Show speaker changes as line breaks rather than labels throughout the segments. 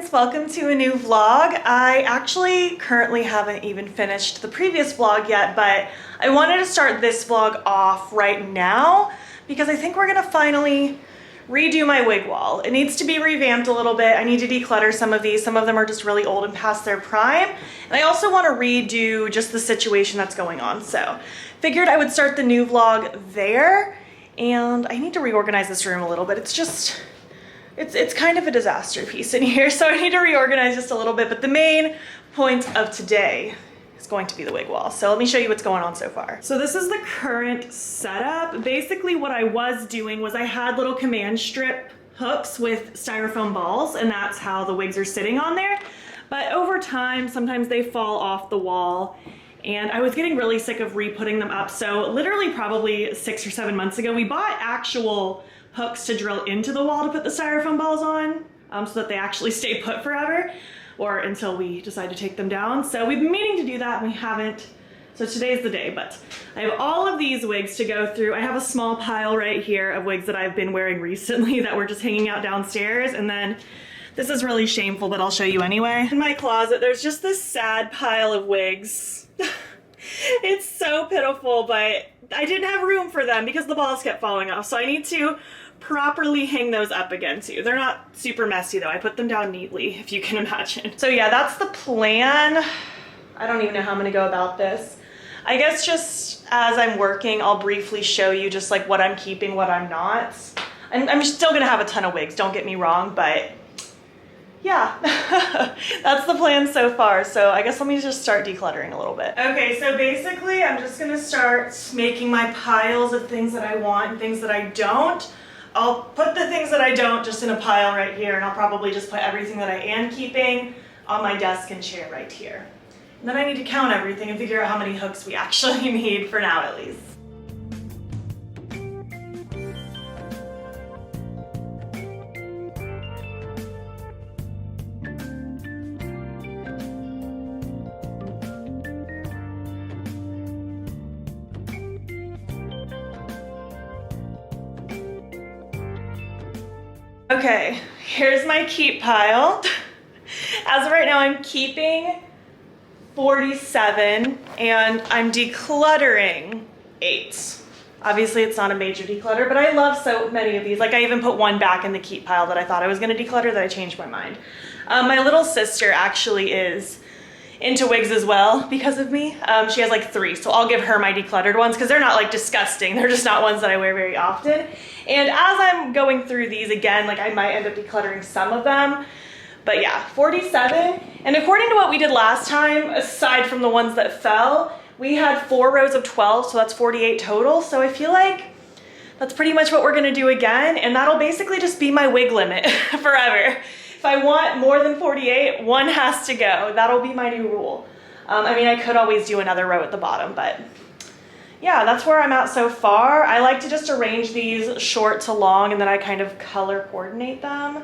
guys, welcome to a new vlog. I actually currently haven't even finished the previous vlog yet, but I wanted to start this vlog off right now because I think we're gonna finally redo my wig wall. It needs to be revamped a little bit. I need to declutter some of these. Some of them are just really old and past their prime. And I also want to redo just the situation that's going on. So figured I would start the new vlog there. And I need to reorganize this room a little bit. It's kind of a disaster piece in here, so I need to reorganize just a little bit, but the main point of today is going to be the wig wall. So let me show you what's going on so far. So this is the current setup. Basically what I was doing was I had little command strip hooks with styrofoam balls, and that's how the wigs are sitting on there. But over time, sometimes they fall off the wall, and I was getting really sick of re-putting them up. So literally probably 6 or 7 months ago, we bought actual hooks to drill into the wall to put the styrofoam balls on so that they actually stay put forever or until we decide to take them down. So we've been meaning to do that and we haven't. So today's the day, but I have all of these wigs to go through. I have a small pile right here of wigs that I've been wearing recently that were just hanging out downstairs. And then this is really shameful, but I'll show you anyway. In my closet, there's just this sad pile of wigs. It's so pitiful, but I didn't have room for them because the balls kept falling off. So I need to properly hang those up again too. They're not super messy though. I put them down neatly, if you can imagine. So yeah, that's the plan. I don't even know how I'm gonna go about this. I guess just as I'm working, I'll briefly show you just like what I'm keeping, what I'm not. I'm still gonna have a ton of wigs, don't get me wrong, but yeah, that's the plan so far. So I guess let me just start decluttering a little bit. Okay, so basically I'm just gonna start making my piles of things that I want and things that I don't. I'll put the things that I don't just in a pile right here, and I'll probably just put everything that I am keeping on my desk and chair right here. And then I need to count everything and figure out how many hooks we actually need for now at least. Okay, here's my keep pile. As of right now, I'm keeping 47 and I'm decluttering 8. Obviously, it's not a major declutter, but I love so many of these. Like I even put one back in the keep pile that I thought I was gonna declutter that I changed my mind. My little sister actually is into wigs as well because of me. She has like 3, so I'll give her my decluttered ones because they're not like disgusting. They're just not ones that I wear very often. And as I'm going through these again, like I might end up decluttering some of them. But yeah, 47. And according to what we did last time, aside from the ones that fell, we had 4 rows of 12, so that's 48 total. So I feel like that's pretty much what we're gonna do again. And that'll basically just be my wig limit forever. If I want more than 48, one has to go. That'll be my new rule. I mean, I could always do another row at the bottom, but yeah, that's where I'm at so far. I like to just arrange these short to long and then I kind of color coordinate them.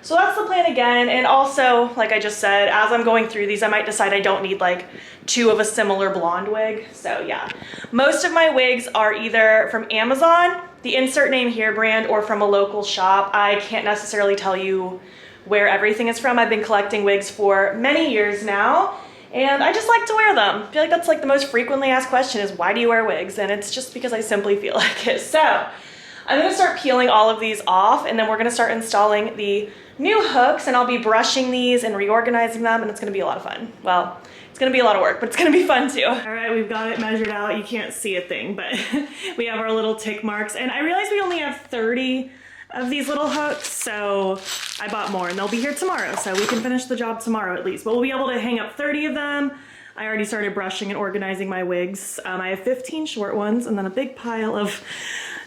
So that's the plan again. And also, like I just said, as I'm going through these, I might decide I don't need like 2 of a similar blonde wig. So yeah, most of my wigs are either from Amazon, the insert name here brand, or from a local shop. I can't necessarily tell you where everything is from. I've been collecting wigs for many years now, and I just like to wear them. I feel like that's like the most frequently asked question is, why do you wear wigs? And it's just because I simply feel like it. So I'm gonna start peeling all of these off, and then we're gonna start installing the new hooks, and I'll be brushing these and reorganizing them, and it's gonna be a lot of fun. Well, it's gonna be a lot of work, but it's gonna be fun too. All right, we've got it measured out. You can't see a thing, but we have our little tick marks, and I realize we only have 30 of these little hooks, so I bought more and they'll be here tomorrow, so we can finish the job tomorrow at least. But we'll be able to hang up 30 of them. I already started brushing and organizing my wigs. I have 15 short ones and then a big pile of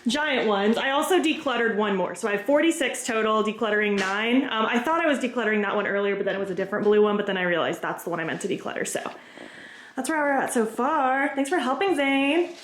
giant ones. I also decluttered 1 more, so I have 46 total, decluttering 9. I thought I was decluttering that one earlier, but then it was a different blue one, but then I realized that's the one I meant to declutter, so that's where we're at so far. Thanks for helping, Zane.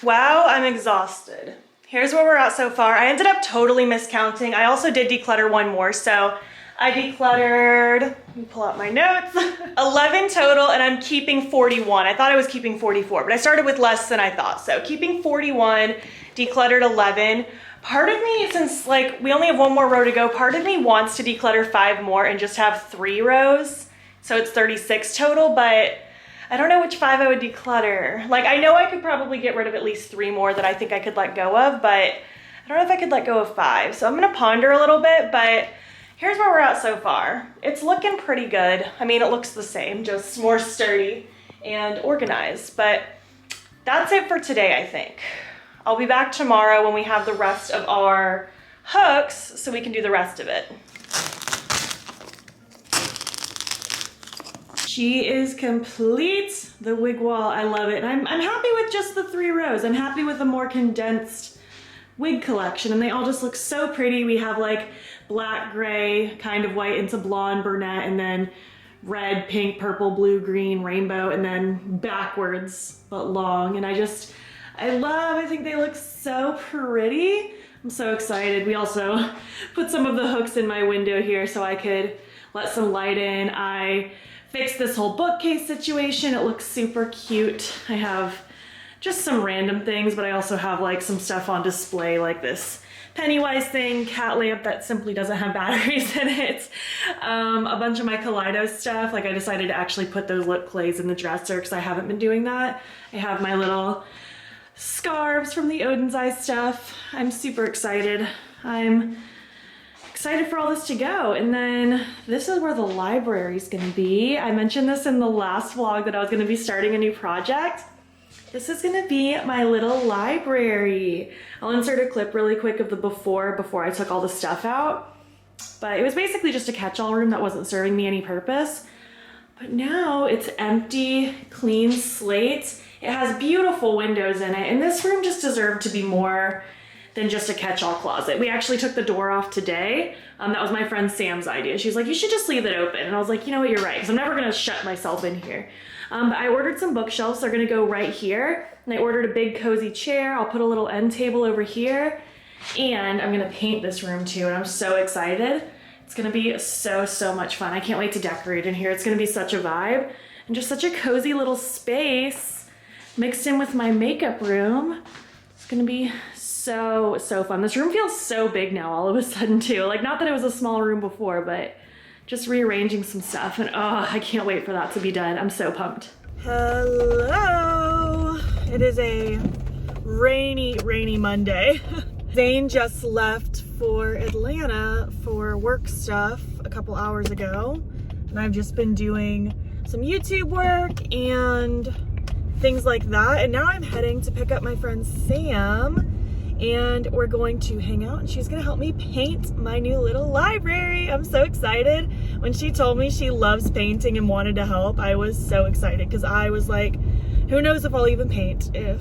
Wow, I'm exhausted. Here's where we're at so far. I ended up totally miscounting. I also did declutter 1 more, so I decluttered, let me pull out my notes, 11 total, and I'm keeping 41. I thought I was keeping 44, but I started with less than I thought. So keeping 41, decluttered 11. Part of me, since like we only have one more row to go, part of me wants to declutter 5 more and just have 3 rows. So it's 36 total, but I don't know which 5 I would declutter. Like, I know I could probably get rid of at least 3 more that I think I could let go of, but I don't know if I could let go of 5. So I'm gonna ponder a little bit, but here's where we're at so far. It's looking pretty good. I mean, it looks the same, just more sturdy and organized, but that's it for today, I think. I'll be back tomorrow when we have the rest of our hooks so we can do the rest of it. She is complete, the wig wall. I love it. And I'm happy with just the 3 rows. I'm happy with a more condensed wig collection, and they all just look so pretty. We have like black, gray, kind of white into blonde, brunette, and then red, pink, purple, blue, green, rainbow, and then backwards but long. And I think they look so pretty. I'm so excited. We also put some of the hooks in my window here so I could let some light in. I fixed this whole bookcase situation. It looks super cute. I have just some random things, but I also have like some stuff on display, like this Pennywise thing, cat lamp that simply doesn't have batteries in it. A bunch of my Kaleido stuff. Like, I decided to actually put those lip clays in the dresser because I haven't been doing that. I have my little scarves from the Odin's Eye stuff. I'm super excited. I'm excited for all this to go. And then this is where the library is going to be. I mentioned this in the last vlog that I was going to be starting a new project. This is gonna be my little library. I'll insert a clip really quick of the before I took all the stuff out. But it was basically just a catch-all room that wasn't serving me any purpose. But now it's empty, clean slate. It has beautiful windows in it, and this room just deserved to be more than just a catch-all closet. We actually took the door off today. That was my friend Sam's idea. She's like, you should just leave it open. And I was like, you know what, you're right, because I'm never gonna shut myself in here. But I ordered some bookshelves. They're gonna go right here. And I ordered a big cozy chair. I'll put a little end table over here. And I'm gonna paint this room too, and I'm so excited. It's gonna be so much fun. I can't wait to decorate in here. It's gonna be such a vibe and just such a cozy little space mixed in with my makeup room. It's gonna be so fun. This room feels so big now all of a sudden too. Like, not that it was a small room before, but just rearranging some stuff, and oh, I can't wait for that to be done. I'm so pumped. Hello. It is a rainy Monday. Zane just left for Atlanta for work stuff a couple hours ago, and I've just been doing some YouTube work and things like that. And now I'm heading to pick up my friend Sam, and we're going to hang out, and she's gonna help me paint my new little library. I'm so excited. When she told me she loves painting and wanted to help, I was so excited, because I was like, who knows if I'll even paint if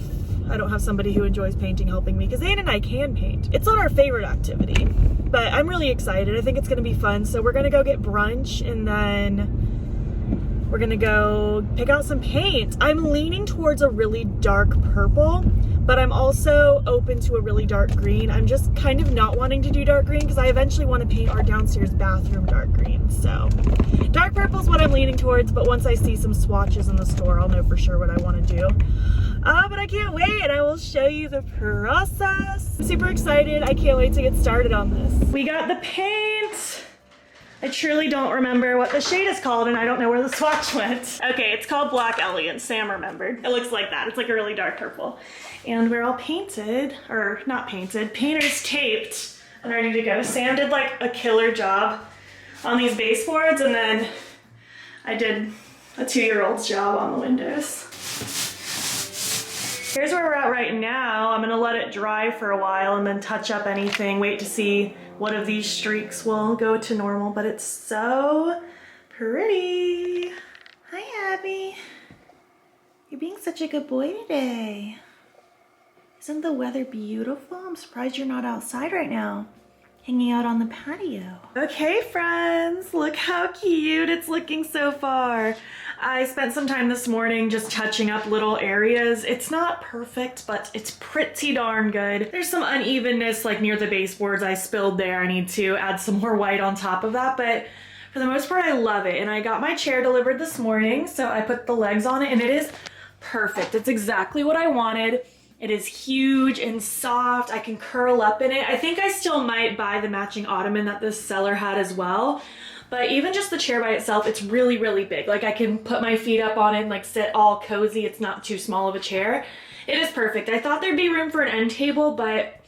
I don't have somebody who enjoys painting helping me, because Zane and I can paint. It's not our favorite activity, but I'm really excited. I think it's gonna be fun. So we're gonna go get brunch, and then we're gonna go pick out some paint. I'm leaning towards a really dark purple, but I'm also open to a really dark green. I'm just kind of not wanting to do dark green because I eventually want to paint our downstairs bathroom dark green. So dark purple is what I'm leaning towards, but once I see some swatches in the store, I'll know for sure what I want to do. But I can't wait, and I will show you the process. I'm super excited. I can't wait to get started on this. We got the paint. I truly don't remember what the shade is called, and I don't know where the swatch went. Okay, it's called Black Elegance. Sam remembered. It looks like that. It's like a really dark purple. And we're all painted, or not painted, painters taped and ready to go. Sam did like a killer job on these baseboards, and then I did a 2-year-old's job on the windows. Here's where we're at right now. I'm gonna let it dry for a while and then touch up anything, wait to see what of these streaks will go to normal, but it's so pretty. Hi, Abby. You're being such a good boy today. Isn't the weather beautiful? I'm surprised you're not outside right now, hanging out on the patio. Okay, friends, look how cute it's looking so far. I spent some time this morning just touching up little areas. It's not perfect, but it's pretty darn good. There's some unevenness like near the baseboards I spilled there. I need to add some more white on top of that, but for the most part, I love it. And I got my chair delivered this morning, so I put the legs on it, and it is perfect. It's exactly what I wanted. It is huge and soft. I can curl up in it. I think I still might buy the matching ottoman that this seller had as well. But even just the chair by itself, it's really, really big. Like I can put my feet up on it and like sit all cozy. It's not too small of a chair. It is perfect. I thought there'd be room for an end table, but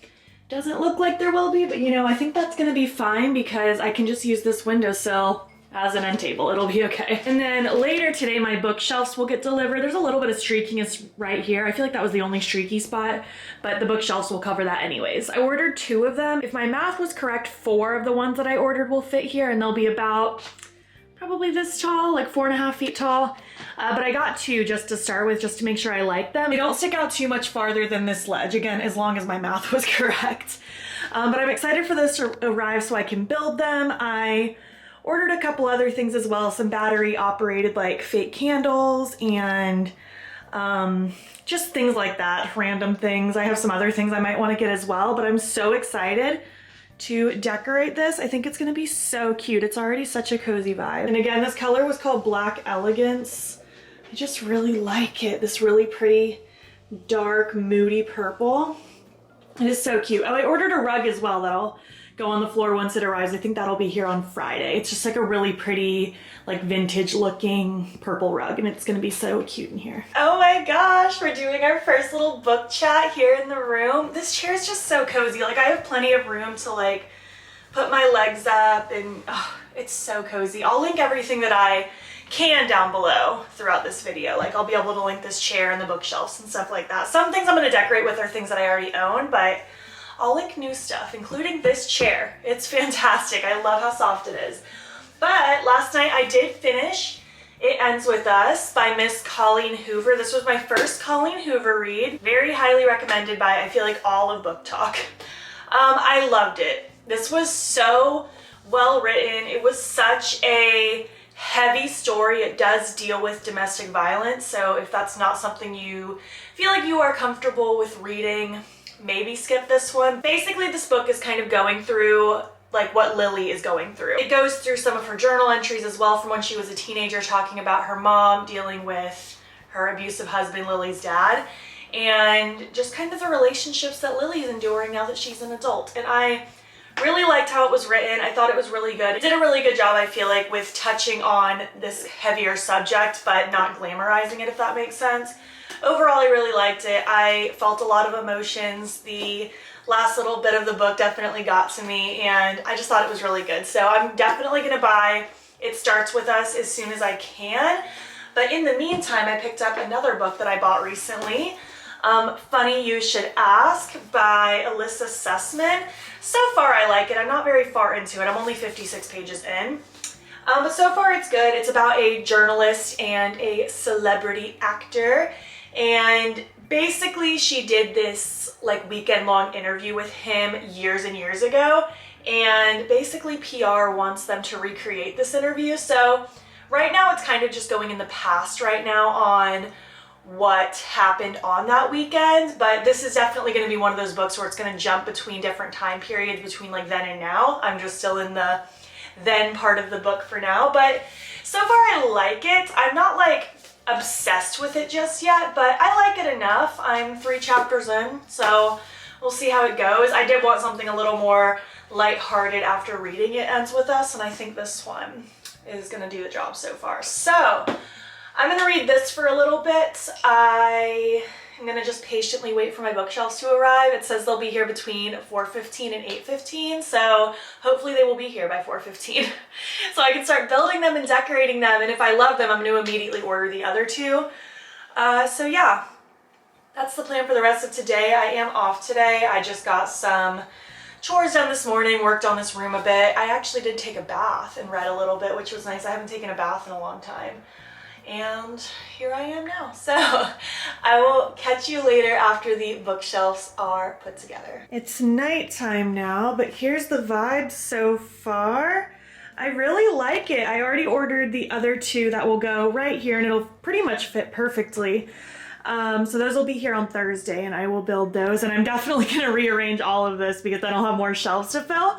doesn't look like there will be. But you know, I think that's gonna be fine because I can just use this windowsill as an end table. It'll be okay. And then later today, my bookshelves will get delivered. There's a little bit of streakiness right here. I feel like that was the only streaky spot, but the bookshelves will cover that anyways. I ordered 2 of them. If my math was correct, 4 of the ones that I ordered will fit here, and they'll be about probably this tall, like 4.5 feet tall. But I got 2 just to start with, just to make sure I like them. They don't stick out too much farther than this ledge, again, as long as my math was correct. But I'm excited for this to arrive so I can build them. I ordered a couple other things as well, some battery operated like fake candles and just things like that, random things. I have some other things I might want to get as well, but I'm so excited to decorate this. I think it's gonna be so cute. It's already such a cozy vibe. And again, this color was called Black Elegance. I just really like it. This really pretty, dark, moody purple. It is so cute. Oh, I ordered a rug as well that'll go on the floor once it arrives. I think that'll be here on Friday. It's just like a really pretty, like vintage looking purple rug, and it's gonna be so cute in here. Oh my gosh, we're doing our first little book chat here in the room. This chair is just so cozy. Like I have plenty of room to like put my legs up, and oh, it's so cozy. I'll link everything that I can down below throughout this video. Like I'll be able to link this chair and the bookshelves and stuff like that. Some things I'm gonna decorate with are things that I already own, but I'll link new stuff, including this chair. It's fantastic. I love how soft it is. But last night I did finish It Ends With Us by Miss Colleen Hoover. This was my first Colleen Hoover read. Very highly recommended by, I feel like, all of Book Talk. I loved it. This was so well written. It was such a heavy story. It does deal with domestic violence, so if that's not something you feel like you are comfortable with reading, maybe skip this one. Basically, this book is kind of going through like what Lily is going through. It goes through some of her journal entries as well from when she was a teenager, talking about her mom dealing with her abusive husband, Lily's dad, and just kind of the relationships that Lily's enduring now that she's an adult. And I really liked how it was written. I thought it was really good. It did a really good job, I feel like, with touching on this heavier subject, but not glamorizing it, if that makes sense. Overall, I really liked it. I felt a lot of emotions. The last little bit of the book definitely got to me, and I just thought it was really good. So I'm definitely gonna buy It Starts With Us as soon as I can. But in the meantime, I picked up another book that I bought recently, Funny You Should Ask by Alyssa Sussman. So far I like it. I'm not very far into it. I'm only 56 pages in. But so far it's good. It's about a journalist and a celebrity actor. And basically she did this like weekend-long interview with him years and years ago. And basically PR wants them to recreate this interview. So right now it's kind of just going in the past right now on what happened on that weekend, but this is definitely going to be one of those books where it's going to jump between different time periods between like then and now. I'm just still in the then part of the book for now, but so far I like it. I'm not like obsessed with it just yet, but I like it enough. I'm 3 chapters in, so we'll see how it goes. I did want something a little more lighthearted after reading It Ends With Us, and I think this one is going to do the job so far. So I'm going to read this for a little bit. I am going to just patiently wait for my bookshelves to arrive. It says they'll be here between 4:15 and 8:15, so hopefully they will be here by 4:15 so I can start building them and decorating them, and if I love them, I'm going to immediately order the other 2. So yeah, that's the plan for the rest of today. I am off today. I just got some chores done this morning, worked on this room a bit. I actually did take a bath and read a little bit, which was nice. I haven't taken a bath in a long time. And here I am now. So I will catch you later after the bookshelves are put together. It's nighttime now, but here's the vibe so far. I really like it. I already ordered the other 2 that will go right here, and it'll pretty much fit perfectly. So those will be here on Thursday, and I will build those. And I'm definitely going to rearrange all of this because then I'll have more shelves to fill.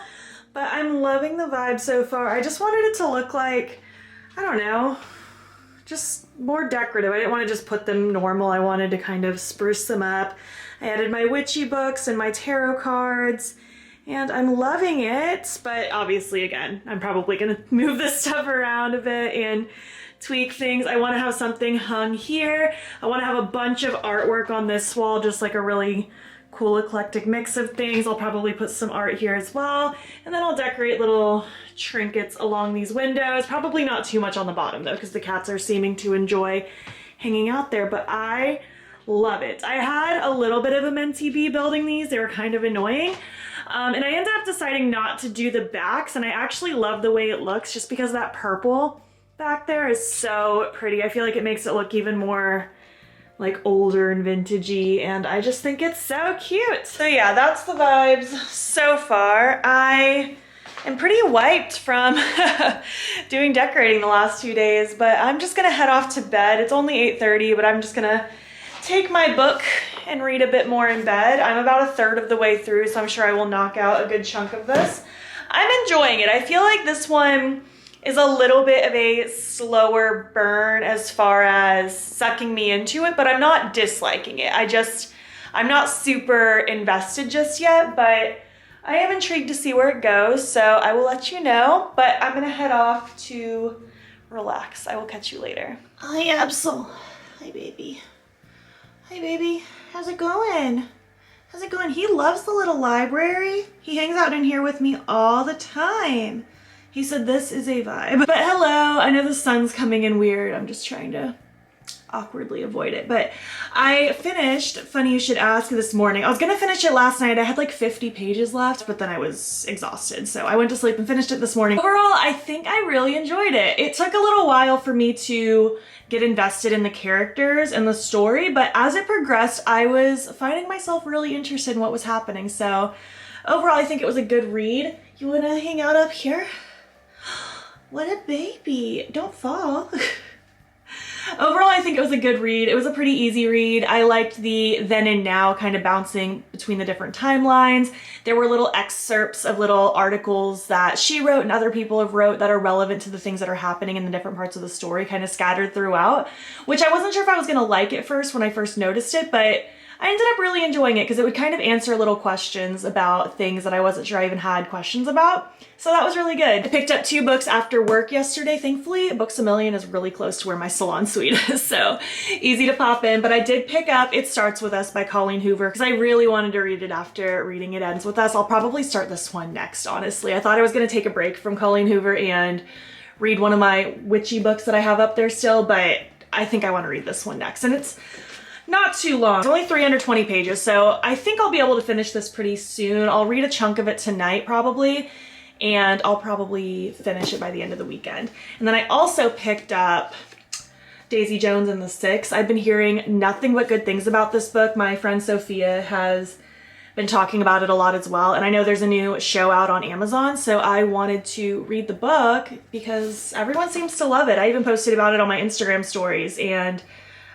But I'm loving the vibe so far. I just wanted it to look like, I don't know, just more decorative. I didn't want to just put them normal. I wanted to kind of spruce them up. I added my witchy books and my tarot cards, and I'm loving it. But obviously, again, I'm probably gonna move this stuff around a bit and tweak things. I want to have something hung here. I want to have a bunch of artwork on this wall, just like a really cool eclectic mix of things. I'll probably put some art here as well, and then I'll decorate little trinkets along these windows. Probably not too much on the bottom though, because the cats are seeming to enjoy hanging out there, but I love it. I had a little bit of a mentee bee building these. They were kind of annoying. And I ended up deciding not to do the backs, and I actually love the way it looks just because that purple back there is so pretty. I feel like it makes it look even more like older and vintagey, and I just think it's so cute. So yeah, that's the vibes so far. I am pretty wiped from doing decorating the last 2 days, but I'm just gonna head off to bed. It's only 8:30, but I'm just gonna take my book and read a bit more in bed. I'm about 1/3 of the way through, so I'm sure I will knock out a good chunk of this. I'm enjoying it. I feel like this one is a little bit of a slower burn as far as sucking me into it, but I'm not disliking it. I'm not super invested just yet, but I am intrigued to see where it goes, so I will let you know. But I'm gonna head off to relax. I will catch you later. Hi, Absol. Hi, baby. Hi, baby. How's it going? How's it going? He loves the little library. He hangs out in here with me all the time. He said this is a vibe. But hello, I know the sun's coming in weird. I'm just trying to awkwardly avoid it. But I finished, funny you should ask, this morning. I was gonna finish it last night. I had like 50 pages left, but then I was exhausted. So I went to sleep and finished it this morning. Overall, I think I really enjoyed it. It took a little while for me to get invested in the characters and the story, but as it progressed, I was finding myself really interested in what was happening. So overall, I think it was a good read. You wanna hang out up here? What a baby. Don't fall. Overall, I think it was a good read. It was a pretty easy read. I liked the then and now kind of bouncing between the different timelines. There were little excerpts of little articles that she wrote and other people have wrote that are relevant to the things that are happening in the different parts of the story, kind of scattered throughout, which I wasn't sure if I was gonna like at first when I first noticed it, but I ended up really enjoying it because it would kind of answer little questions about things that I wasn't sure I even had questions about. So that was really good. I picked up 2 books after work yesterday, thankfully. Books A Million is really close to where my salon suite is, so easy to pop in. But I did pick up It Starts With Us by Colleen Hoover because I really wanted to read it after reading It Ends With Us. I'll probably start this one next, honestly. I thought I was gonna take a break from Colleen Hoover and read one of my witchy books that I have up there still, but I think I wanna read this one next. And it's not too long. It's only 320 pages, so I think I'll be able to finish this pretty soon. I'll read a chunk of it tonight probably, and I'll probably finish it by the end of the weekend. And then I also picked up Daisy Jones and the Six. I've been hearing nothing but good things about this book. My friend Sophia has been talking about it a lot as well, and I know there's a new show out on Amazon, so I wanted to read the book because everyone seems to love it. I even posted about it on my Instagram stories, and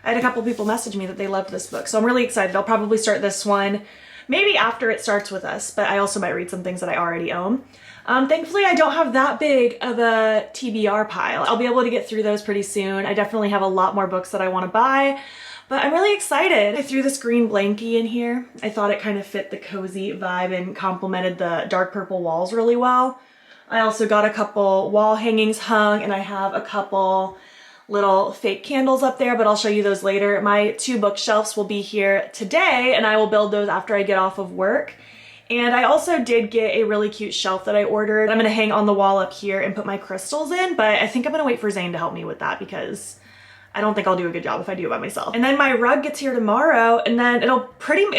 I had a couple people message me that they loved this book, so I'm really excited. I'll probably start this one maybe after It Starts With Us, but I also might read some things that I already own. Thankfully, I don't have that big of a TBR pile. I'll be able to get through those pretty soon. I definitely have a lot more books that I want to buy, but I'm really excited. I threw this green blankie in here. I thought it kind of fit the cozy vibe and complemented the dark purple walls really well. I also got a couple wall hangings hung, and I have a couple little fake candles up there, but I'll show you those later. My 2 bookshelves will be here today, and I will build those after I get off of work. And I also did get a really cute shelf that I ordered. I'm gonna hang on the wall up here and put my crystals in, but I think I'm gonna wait for Zane to help me with that because I don't think I'll do a good job if I do it by myself. And then my rug gets here tomorrow, and then it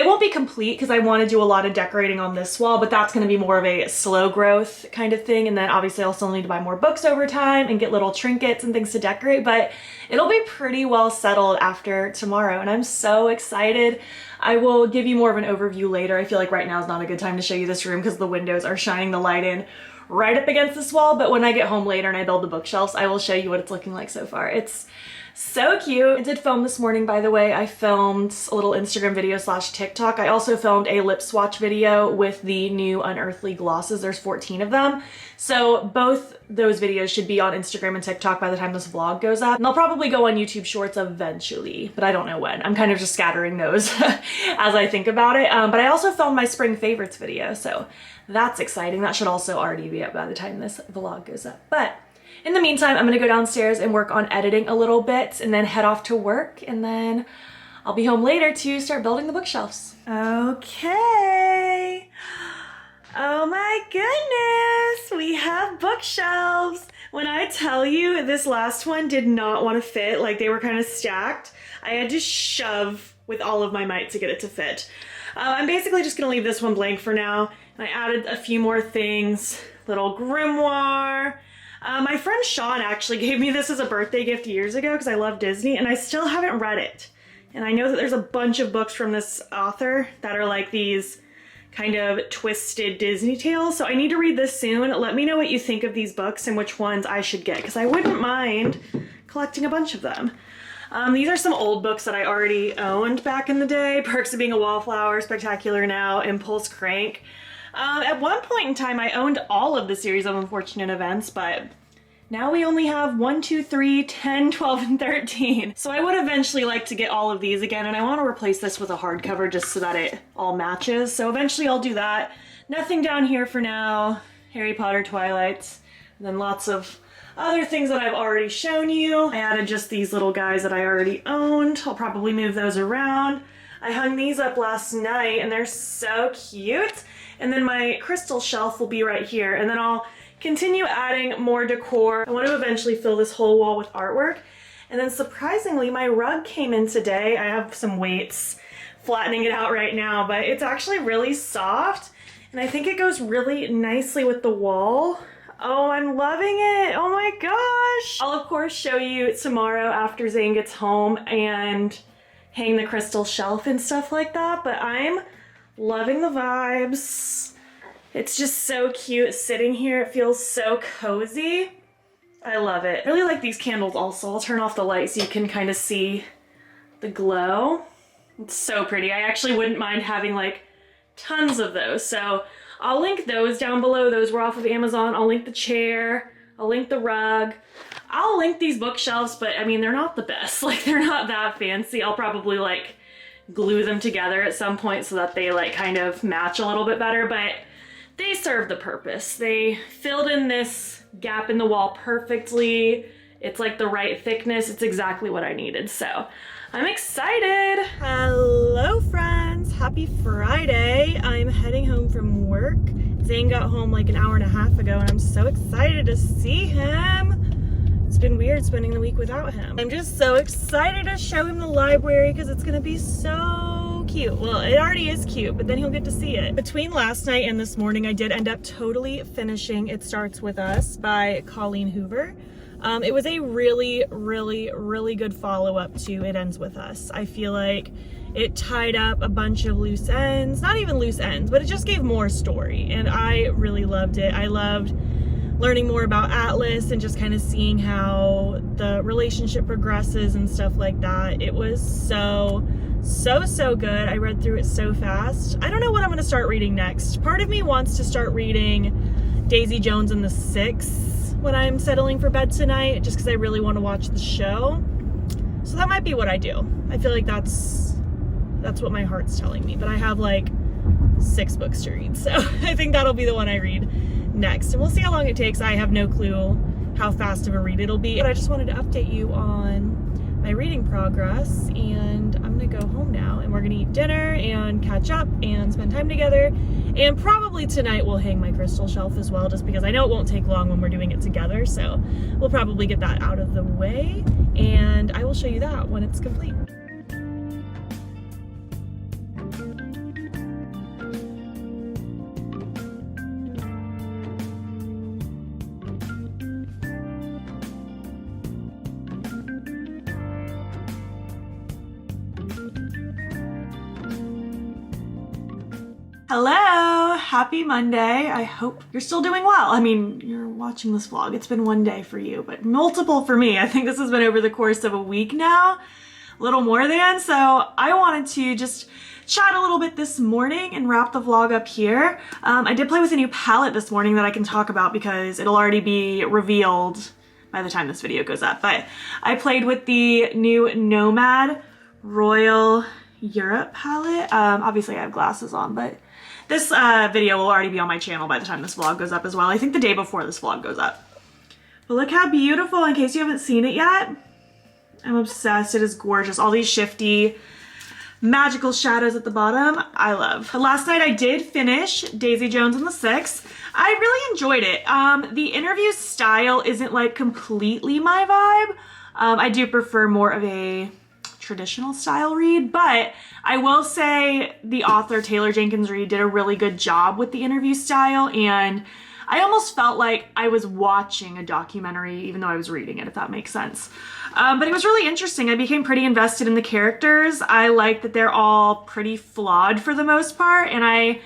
won't be complete because I want to do a lot of decorating on this wall, but that's going to be more of a slow growth kind of thing. And then obviously I'll still need to buy more books over time and get little trinkets and things to decorate, but it'll be pretty well settled after tomorrow, and I'm so excited. I will give you more of an overview later. I feel like right now is not a good time to show you this room because the windows are shining the light in right up against this wall, but when I get home later and I build the bookshelves, I will show you what it's looking like so far. It's So cute. I did film this morning, by the way. I filmed a little Instagram video / TikTok. I also filmed a lip swatch video with the new Unearthly glosses. There's 14 of them. So both those videos should be on Instagram and TikTok by the time this vlog goes up. And they'll probably go on YouTube Shorts eventually, but I don't know when. I'm kind of just scattering those as I think about it. But I also filmed my spring favorites video, so that's exciting. That should also already be up by the time this vlog goes up. But in the meantime, I'm gonna go downstairs and work on editing a little bit and then head off to work, and then I'll be home later to start building the bookshelves. Okay. Oh my goodness, we have bookshelves. When I tell you this last one did not want to fit, like they were kind of stacked, I had to shove with all of my might to get it to fit. I'm basically just gonna leave this one blank for now. And I added a few more things, little grimoire. My friend Sean actually gave me this as a birthday gift years ago because I love Disney, and I still haven't read it. And I know that there's a bunch of books from this author that are like these kind of twisted Disney tales, so I need to read this soon. Let me know what you think of these books and which ones I should get, because I wouldn't mind collecting a bunch of them. These are some old books that I already owned back in the day. Perks of Being a Wallflower, Spectacular Now, Impulse Crank. At one point in time, I owned all of the series of Unfortunate Events, but now we only have 1, 2, 3, 10, 12, and 13. So I would eventually like to get all of these again, and I want to replace this with a hardcover just so that it all matches. So eventually I'll do that. Nothing down here for now. Harry Potter, Twilight, and then lots of other things that I've already shown you. I added just these little guys that I already owned. I'll probably move those around. I hung these up last night and they're so cute. And then my crystal shelf will be right here, and then I'll continue adding more decor. I want to eventually fill this whole wall with artwork. And then surprisingly, my rug came in today. I have some weights flattening it out right now, but it's actually really soft, and I think it goes really nicely with the wall. Oh, I'm loving it. Oh my gosh. I'll of course show you tomorrow after Zane gets home and hang the crystal shelf and stuff like that, but I'm loving the vibes. It's just so cute sitting here. It feels so cozy. I love it. I really like these candles also. I'll turn off the light so you can kind of see the glow. It's so pretty. I actually wouldn't mind having like tons of those. So I'll link those down below. Those were off of Amazon. I'll link the chair. I'll link the rug. I'll link these bookshelves, but I mean, they're not the best. Like, they're not that fancy. I'll probably like glue them together at some point so that they like kind of match a little bit better, but they serve the purpose. They filled in this gap in the wall perfectly. It's like the right thickness. It's exactly what I needed. So I'm excited. Hello friends, happy Friday. I'm heading home from work. Zane got home like an hour and a half ago, and I'm so excited to see him. It's been weird spending the week without him. I'm just so excited to show him the library because it's gonna be so cute. Well, it already is cute, but then he'll get to see it. Between last night and this morning, I did end up totally finishing It Starts With Us by Colleen Hoover. It was a really, really, really good follow-up to It Ends With Us. I feel like it tied up a bunch of loose ends, not even loose ends, but it just gave more story, and I really loved it. I loved learning more about Atlas and just kind of seeing how the relationship progresses and stuff like that. It was so good. I read through it so fast. I don't know what I'm going to start reading next. Part of me wants to start reading Daisy Jones and the Six when I'm settling for bed tonight, just because I really want to watch the show. So that might be what I do. I feel like that's what my heart's telling me, but I have like 6 books to read, so I think that'll be the one I read next, and we'll see how long it takes. I have no clue how fast of a read it'll be, but I just wanted to update you on my reading progress, and I'm gonna go home now, and we're gonna eat dinner and catch up and spend time together, and probably tonight we'll hang my crystal shelf as well, just because I know it won't take long when we're doing it together, so we'll probably get that out of the way, and I will show you that when it's complete. Hello, happy Monday. I hope you're still doing well. I mean, you're watching this vlog. It's been one day for you, but multiple for me. I think this has been over the course of a week now, a little more than. So I wanted to just chat a little bit this morning and wrap the vlog up here. I did play with a new palette this morning that I can talk about because it'll already be revealed by the time this video goes up. But I played with the new Nomad Royal Europe palette. Obviously I have glasses on, but this video will already be on my channel by the time this vlog goes up as well. I think the day before this vlog goes up. But look how beautiful, in case you haven't seen it yet. I'm obsessed, it is gorgeous. All these shifty, magical shadows at the bottom, I love. But last night I did finish Daisy Jones and the Six. I really enjoyed it. The interview style isn't like completely my vibe. I do prefer more of a traditional style read, but I will say the author Taylor Jenkins Reid did a really good job with the interview style, and I almost felt like I was watching a documentary even though I was reading it, if that makes sense. But it was really interesting. I became pretty invested in the characters. I like that they're all pretty flawed for the most part, and I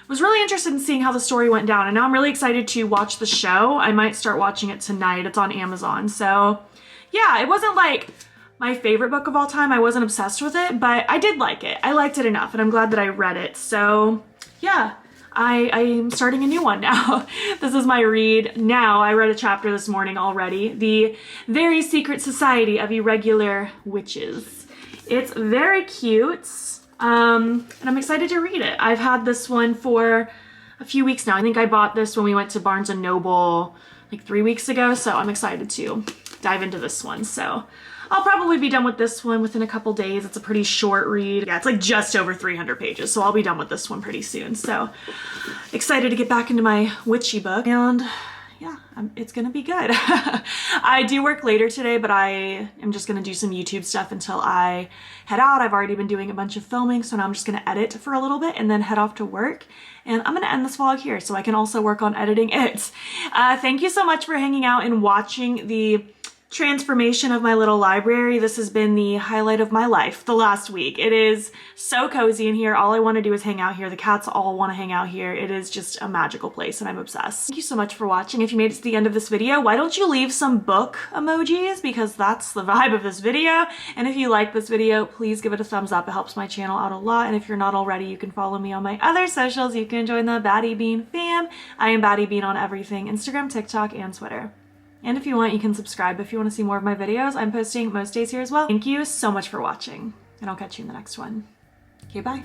was really interested in seeing how the story went down, and now I'm really excited to watch the show. I might start watching it tonight. It's on Amazon. So yeah, it wasn't like my favorite book of all time. I wasn't obsessed with it, but I did like it. I liked it enough, and I'm glad that I read it. So yeah, I'm starting a new one now. This is my read now. I read a chapter this morning already. The Very Secret Society of Irregular Witches. It's very cute, and I'm excited to read it. I've had this one for a few weeks now. I think I bought this when we went to Barnes & Noble like 3 weeks ago, so I'm excited to dive into this one. So I'll probably be done with this one within a couple days. It's a pretty short read. Yeah, it's like just over 300 pages, so I'll be done with this one pretty soon. So excited to get back into my witchy book, and yeah, it's gonna be good. I do work later today, but I am just gonna do some YouTube stuff until I head out. I've already been doing a bunch of filming, so now I'm just gonna edit for a little bit and then head off to work. And I'm gonna end this vlog here so I can also work on editing it. Thank you so much for hanging out and watching the transformation of my little library. This has been the highlight of my life the last week. It is so cozy in here. All I want to do is hang out here. The cats all want to hang out here. It is just a magical place, and I'm obsessed. Thank you so much for watching. If you made it to the end of this video, why don't you leave some book emojis, because that's the vibe of this video. And if you like this video, please give it a thumbs up. It helps my channel out a lot. And if you're not already, you can follow me on my other socials. You can join the battybean fam. I am battybean on everything: Instagram, TikTok, and Twitter. And if you want, you can subscribe if you want to see more of my videos. I'm posting most days here as well. Thank you so much for watching, and I'll catch you in the next one. Okay, bye.